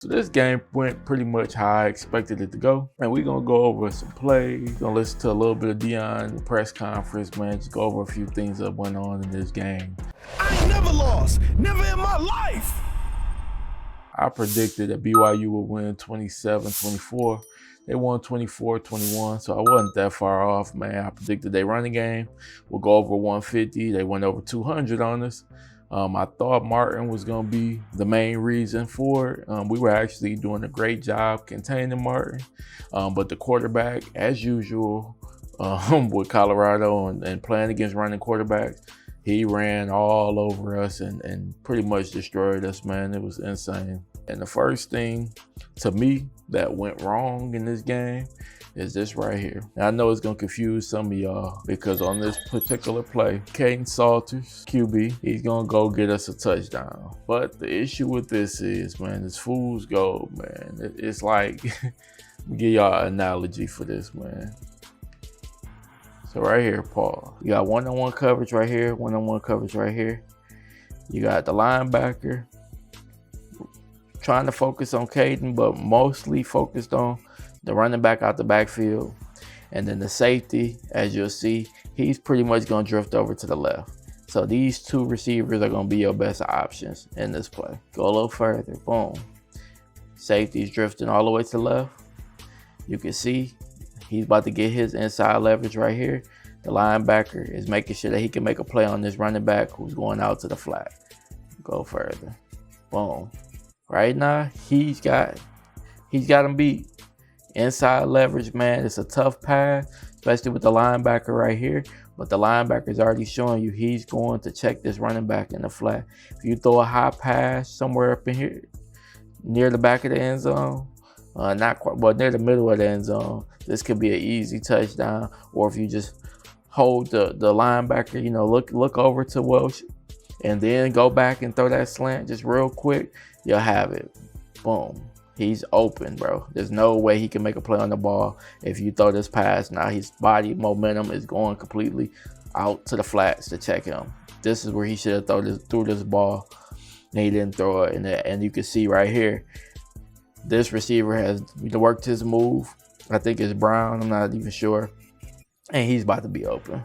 So this game went pretty much how I expected it to go. And we're going to go over some plays. Going to listen to a little bit of Deion press conference, man. Just go over a few things that went on in this game. I ain't never lost. Never in my life. I predicted that BYU would win 27-24. They won 24-21, so I wasn't that far off, man. I predicted they running game would go over 150. They went over 200 on us. I thought Martin was going to be the main reason for it. We were actually doing a great job containing Martin. But the quarterback, as usual, with Colorado and playing against running quarterbacks, he ran all over us and pretty much destroyed us, man. It was insane. And the first thing, to me, that went wrong in this game is this right here. Now, I know it's going to confuse some of y'all because on this particular play, Caden Salters, QB, he's going to go get us a touchdown. But the issue with this is, man, this fool's gold, man. It's like, give y'all an analogy for this, man. So right here, Paul, you got one-on-one coverage right here, one-on-one coverage right here. You got the linebacker trying to focus on Caden, but mostly focused on the running back out the backfield. And then the safety, as you'll see, he's pretty much going to drift over to the left. So these two receivers are going to be your best options in this play. Go a little further, boom. Safety's drifting all the way to the left. You can see he's about to get his inside leverage right here. The linebacker is making sure that he can make a play on this running back who's going out to the flat. Go further, boom. Right now, he's got him beat. Inside leverage, man, it's a tough pass, especially with the linebacker right here. But the linebacker is already showing you he's going to check this running back in the flat. If you throw a high pass somewhere up in here, near the back of the end zone, not quite, but near the middle of the end zone, this could be an easy touchdown. Or if you just hold the linebacker, you know, look over to Welsh, and then go back and throw that slant just real quick, you'll have it. Boom. He's open, bro. There's no way he can make a play on the ball if you throw this pass. Now his body momentum is going completely out to the flats to check him. This is where he should have threw this ball, and he didn't throw it. And you can see right here, this receiver has worked his move. I think it's Brown. I'm not even sure. And he's about to be open.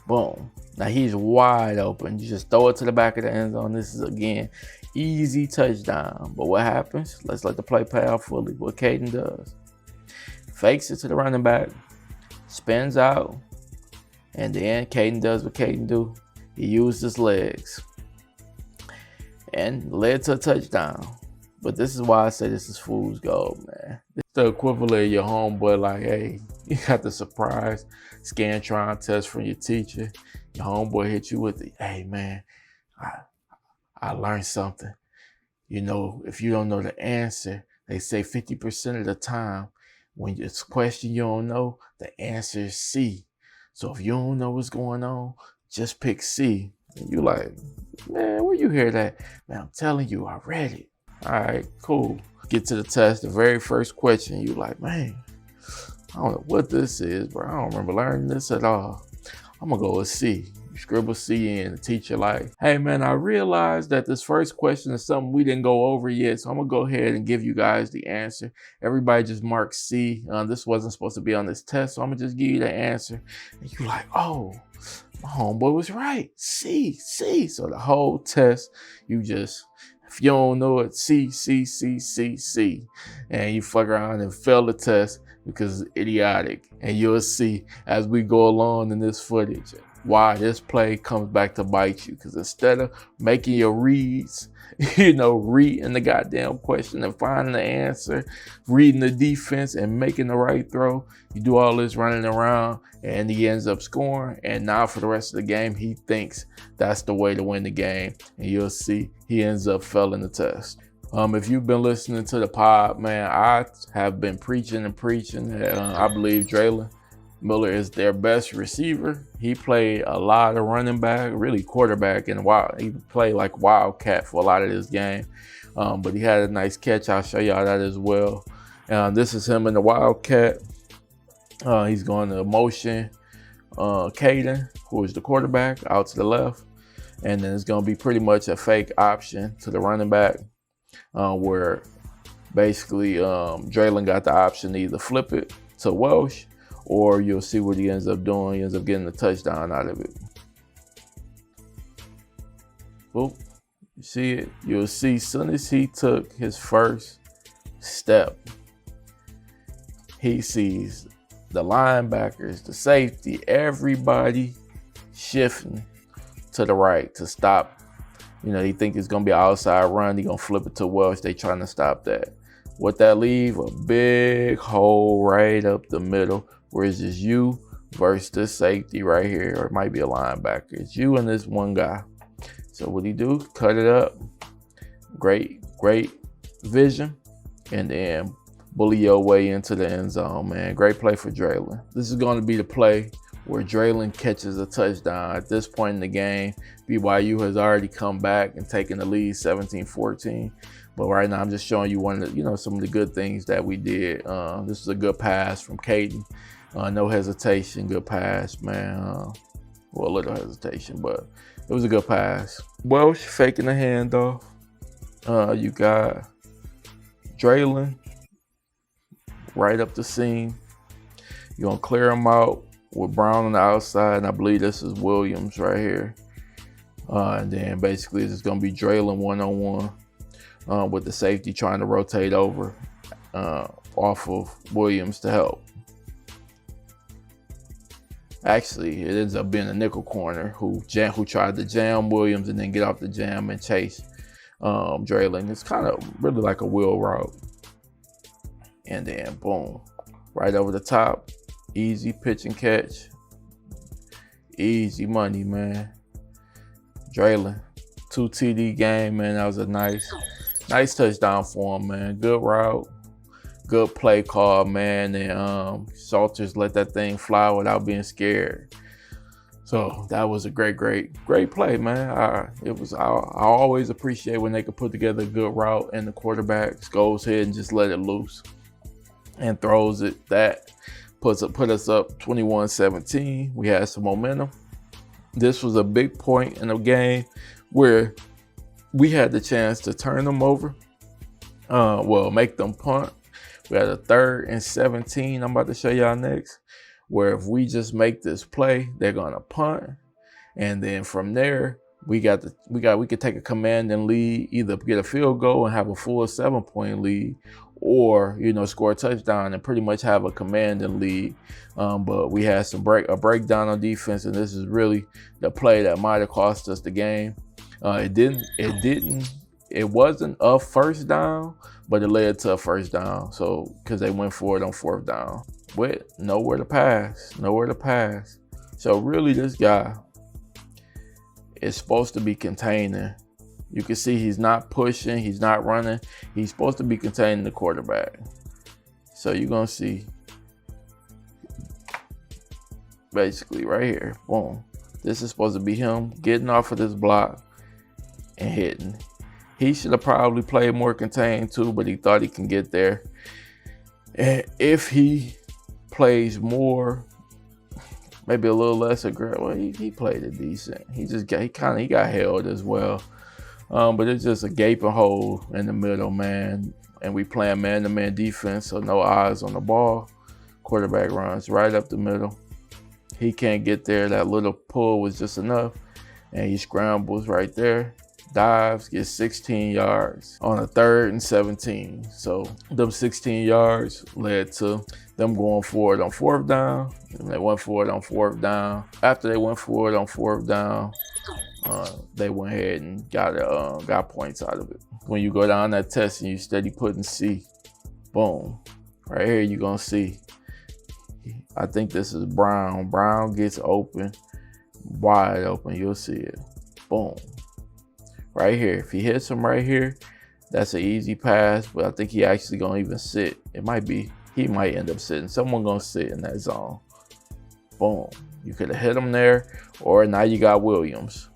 Boom. Now he's wide open. You just throw it to the back of the end zone. This is, again, easy touchdown. But what happens? Let's let the play play out fully. What Caden does. Fakes it to the running back. Spins out. And then Caden does what Caden do. He used his legs. And led to a touchdown. But this is why I say this is fool's gold, man. It's the equivalent of your homeboy, like, hey, you got the surprise Scantron test from your teacher. Your homeboy hit you with the, hey, man, I learned something. You know, if you don't know the answer, they say 50% of the time when it's a question you don't know, the answer is C. So if you don't know what's going on, just pick C. And you like, man, where you hear that? Man, I'm telling you, I read it. All right, cool. Get to the test. The very first question, you like, man, I don't know what this is, bro. I don't remember learning this at all. I'm gonna go with C. You scribble C in. The teacher like, hey man, I realized that this first question is something we didn't go over yet, so I'm gonna go ahead and give you guys the answer. Everybody just mark C. This wasn't supposed to be on this test, so I'm gonna just give you the answer. And you like, oh, my homeboy was right. C. So the whole test, you just, if you don't know it, C. And you fuck around and fail the test because it's idiotic. And you'll see as we go along in this footage why this play comes back to bite you. Because instead of making your reads, you know, reading the goddamn question and finding the answer, reading the defense and making the right throw, you do all this running around and he ends up scoring. And now for the rest of the game, he thinks that's the way to win the game. And you'll see he ends up failing the test. If you've been listening to the pod, man, I have been preaching that I believe Draylon Miller is their best receiver. He played a lot of running back, really quarterback, and he played like wildcat for a lot of this game. But he had a nice catch. I'll show y'all that as well. This is him in the wildcat. He's going to motion Caden, who is the quarterback, out to the left. And then it's going to be pretty much a fake option to the running back where Basically, Draylon got the option to either flip it to Welsh, or you'll see what he ends up doing. He ends up getting a touchdown out of it. Boop. You see it? You'll see as soon as he took his first step, he sees the linebackers, the safety, everybody shifting to the right to stop. You know, they think it's going to be an outside run. They're going to flip it to Welsh. They trying to stop that. What that leave? A big hole right up the middle where it's just you versus this safety right here, or it might be a linebacker. It's you and this one guy. So what he do? Cut it up. Great vision. And then bully your way into the end zone, man. Great play for Draylon. This is going to be the play where Draylon catches a touchdown. At this point in the game, BYU has already come back and taken the lead 17-14. But right now, I'm just showing you one of the, some of the good things that we did. This is a good pass from Caden. No hesitation, good pass, man. Well, a little hesitation, but it was a good pass. Welsh faking the handoff. You got Draylon right up the seam. You're gonna clear him out with Brown on the outside, and I believe this is Williams right here. And then basically it's gonna be Draylon one-on-one with the safety trying to rotate over off of Williams to help. Actually, it ends up being a nickel corner who tried to jam Williams and then get off the jam and chase Draylon. It's kind of really like a wheel route. And then boom, right over the top, easy pitch and catch. Easy money, man. Draylon, 2 TD game, man. That was a nice touchdown for him, man. Good route. Good play call, man, and Salters let that thing fly without being scared. So that was a great play, man. I always appreciate when they could put together a good route and the quarterback goes ahead and just let it loose and throws it. That put us up 21-17. We had some momentum. This was a big point in the game where we had the chance to turn them over. Make them punt. We had a 3rd and 17. I'm about to show y'all next, where if we just make this play, they're gonna punt, and then from there we could take a commanding lead, either get a field goal and have a full 7-point lead, or score a touchdown and pretty much have a commanding lead. But we had a breakdown on defense, and this is really the play that might have cost us the game. It wasn't a first down, but it led to a first down. So, because they went for it on 4th down with nowhere to pass. So really, this guy is supposed to be containing. You can see he's not pushing, he's not running. He's supposed to be containing the quarterback. So you're gonna see basically right here, boom. This is supposed to be him getting off of this block and hitting. He should have probably played more contained too, but he thought he can get there. And if he plays more, maybe a little less aggressive, well, he played it decent. He got held as well. But it's just a gaping hole in the middle, man. And we playing man-to-man defense, so no eyes on the ball. Quarterback runs right up the middle. He can't get there. That little pull was just enough. And he scrambles right there. Dives, gets 16 yards on a 3rd and 17. So them 16 yards led to them going for it on 4th down. And they went for it on 4th down. After they went for it on 4th down, they went ahead and got points out of it. When you go down that test and you steady putting C, boom, right here you're gonna see. I think this is Brown. Brown gets open, wide open. You'll see it. Boom. Right here. If he hits him right here, that's an easy pass, but I think he actually gonna even sit. He might end up sitting. Someone gonna sit in that zone. Boom. You could have hit him there, or now you got Williams.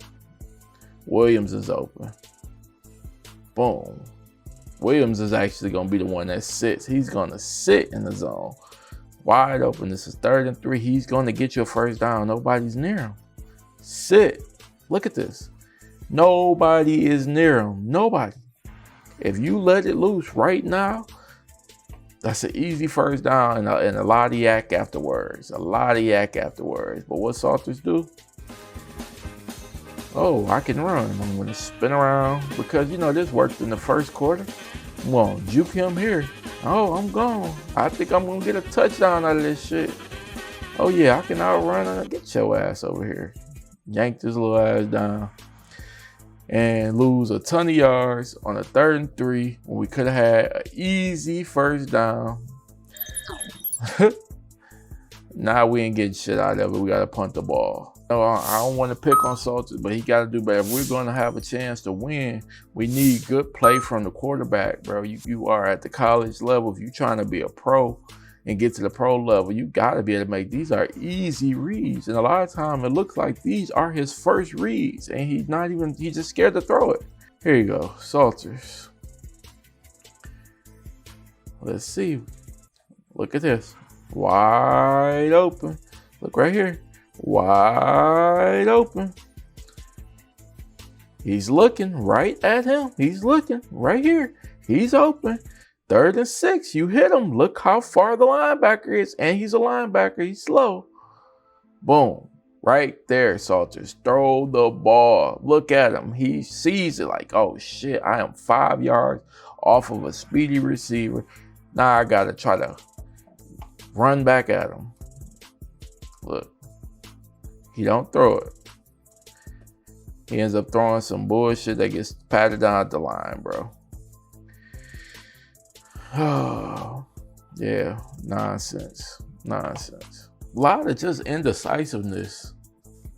Williams is open. Boom. Williams is actually gonna be the one that sits. He's gonna sit in the zone. Wide open. This is 3rd and 3. He's gonna get your 1st down. Nobody's near him. Sit. Look at this. Nobody is near him. Nobody. If you let it loose right now, that's an easy first down and a lot of yak afterwards. A lot of yak afterwards. But what Salters do? Oh, I can run. I'm going to spin around because, you know, this worked in the first quarter. Come on, juke him here. Oh, I'm gone. I think I'm going to get a touchdown out of this shit. Oh, yeah, I can outrun. Get your ass over here. Yank this little ass down. And lose a ton of yards on a 3rd and 3 when we could have had an easy first down. Now we ain't getting shit out of it. We got to punt the ball. No, I don't want to pick on Salters, but he got to do better. If we're going to have a chance to win, we need good play from the quarterback, bro. You are at the college level. If you're trying to be a pro and get to the pro level, you got to be able to make these are easy reads. And a lot of time it looks like these are his first reads and he's just scared to throw it. Here you go, Salters. Let's see. Look at this. Wide open. Look right here. Wide open. He's looking right at him. He's looking right here. He's open. 3rd and 6, you hit him. Look how far the linebacker is, and he's a linebacker. He's slow. Boom. Right there, Salters. Throw the ball. Look at him. He sees it like, oh, shit, I am 5 yards off of a speedy receiver. Now I got to try to run back at him. Look. He don't throw it. He ends up throwing some bullshit that gets patted down at the line, bro. Oh, yeah, nonsense. A lot of just indecisiveness.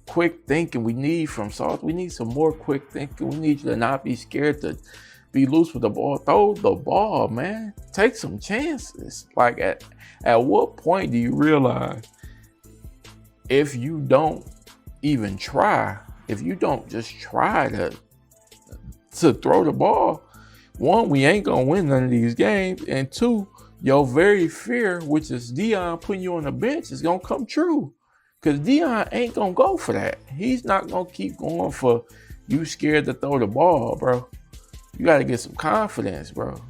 Quick thinking we need from Salt. We need some more quick thinking. We need you to not be scared to be loose with the ball. Throw the ball, man. Take some chances. Like at what point do you realize if you don't even try, if you don't just try to throw the ball, one, we ain't gonna win none of these games, and two, your very fear, which is Dion putting you on the bench, is gonna come true. Because Dion ain't gonna go for that. He's not gonna keep going for you scared to throw the ball, bro. You gotta get some confidence, bro.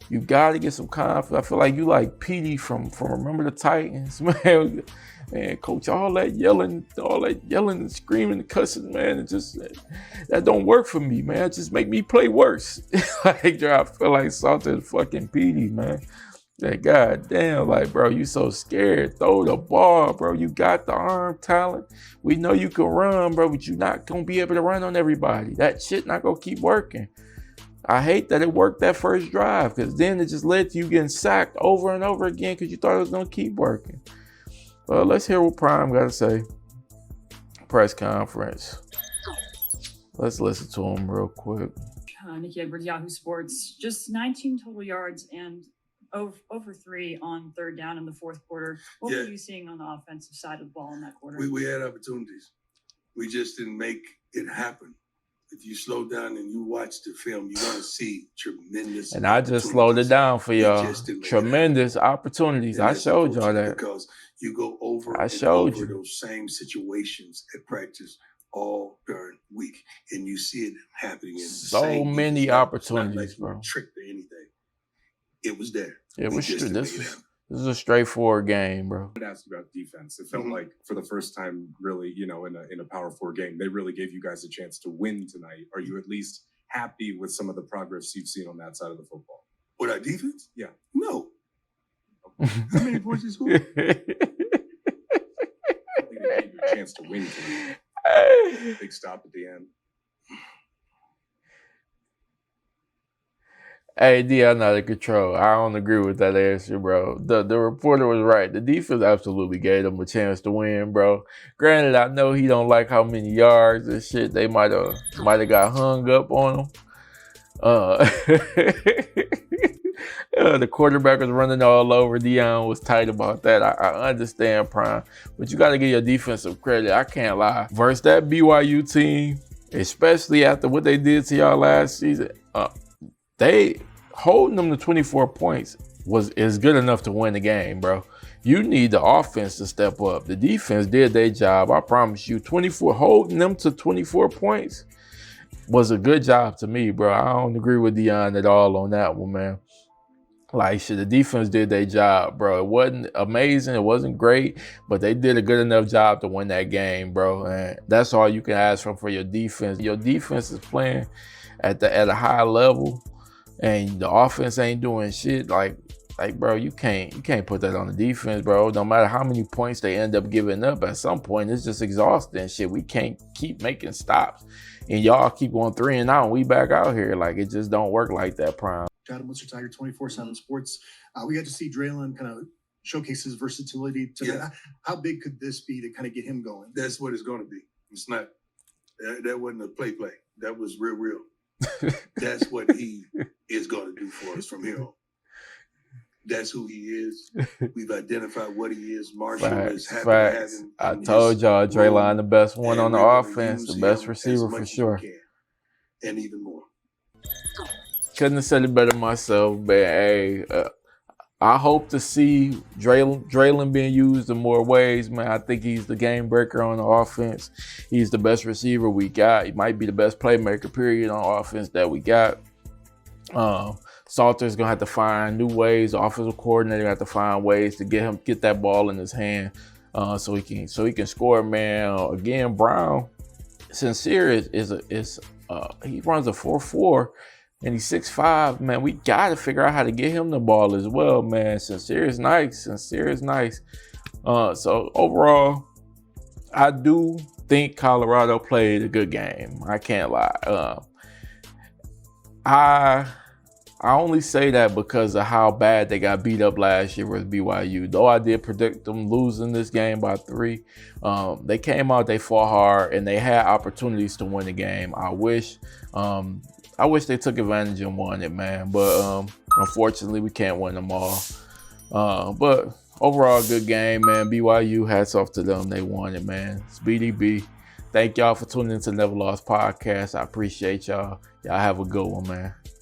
You gotta get some confidence. I feel like you like Petey from Remember the Titans, man. Man, coach, all that yelling and screaming and cussing, man, that don't work for me, man. It just make me play worse. Like, I feel like Salter fucking Petey, man. Like, goddamn, like, bro, you so scared. Throw the ball, bro. You got the arm talent. We know you can run, bro, but you're not gonna be able to run on everybody. That shit not gonna keep working. I hate that it worked that first drive, because then it just led to you getting sacked over and over again because you thought it was gonna keep working. Let's hear what Prime got to say. Press conference. Let's listen to him real quick. Nikki Edwards, Yahoo Sports. Just 19 total yards and over 3 on 3rd down in the 4th quarter. What were you seeing on the offensive side of the ball in that quarter? We had opportunities. We just didn't make it happen. If you slow down and you watch the film, you're going to see tremendous. And I just slowed it down for y'all. Tremendous opportunities. I showed y'all that. Because you go over I showed over those same situations at practice all during week, and you see it happening in so many opportunities, bro. Tricked or anything. It was there. It was true. This is a straightforward game, bro. I asked about defense. It felt like for the first time, really, in a Power 4 game, they really gave you guys a chance to win tonight. Are you at least happy with some of the progress you've seen on that side of the football? With our defense? Yeah. No. How many points you scored? I think they gave you a chance to win tonight. Big stop at the end. Hey, D, I'm not in control. I don't agree with that answer, bro. The reporter was right. The defense absolutely gave them a chance to win, bro. Granted, I know he don't like how many yards and shit they might have got hung up on him. The quarterback was running all over. Dion was tight about that. I understand, Prime, but you got to give your defensive credit. I can't lie. Versus that BYU team, especially after what they did to y'all last season, they holding them to 24 points is good enough to win the game, bro. You need the offense to step up. The defense did their job. I promise you. 24 holding them to 24 points was a good job to me, bro. I don't agree with Deion at all on that one, man. Like, shit, the defense did their job, bro. It wasn't amazing. It wasn't great, but they did a good enough job to win that game, bro. And that's all you can ask for your defense. Your defense is playing at a high level, and the offense ain't doing shit. Like, bro, you can't put that on the defense, bro. No matter how many points they end up giving up, at some point it's just exhausting. Shit, we can't keep making stops, and y'all keep going 3-0, and we back out here. Like, it just don't work like that, Prime. Adam, what's your Tiger 24/7 Sports? We got to see Draylon kind of showcase his versatility. How big could this be to kind of get him going? That's what it's going to be. It's not. That wasn't a play. That was real. That's what he is going to do for us from here on. That's who he is. We've identified what he is. Marshall is happy to have him. I told y'all, Draylon the best one on the offense, the best receiver for sure. And even more. Couldn't have said it better myself, but hey, I hope to see Draylon being used in more ways, man. I think he's the game breaker on the offense. He's the best receiver we got. He might be the best playmaker, period, on offense that we got. Salter's gonna have to find new ways. The offensive coordinator have to find ways to get that ball in his hand, so he can score, man. Again, Brown, Sincere is he runs a 4.4. And he's 6'5", man. We got to figure out how to get him the ball as well, man. Sincere is nice. So overall, I do think Colorado played a good game. I can't lie. I only say that because of how bad they got beat up last year with BYU. Though I did predict them losing this game by 3, they came out, they fought hard, and they had opportunities to win the game. I wish they took advantage and won it, man. But unfortunately, we can't win them all. But overall, good game, man. BYU, hats off to them. They won it, man. It's BDB. Thank y'all for tuning into NevaLoss Podcast. I appreciate y'all. Y'all have a good one, man.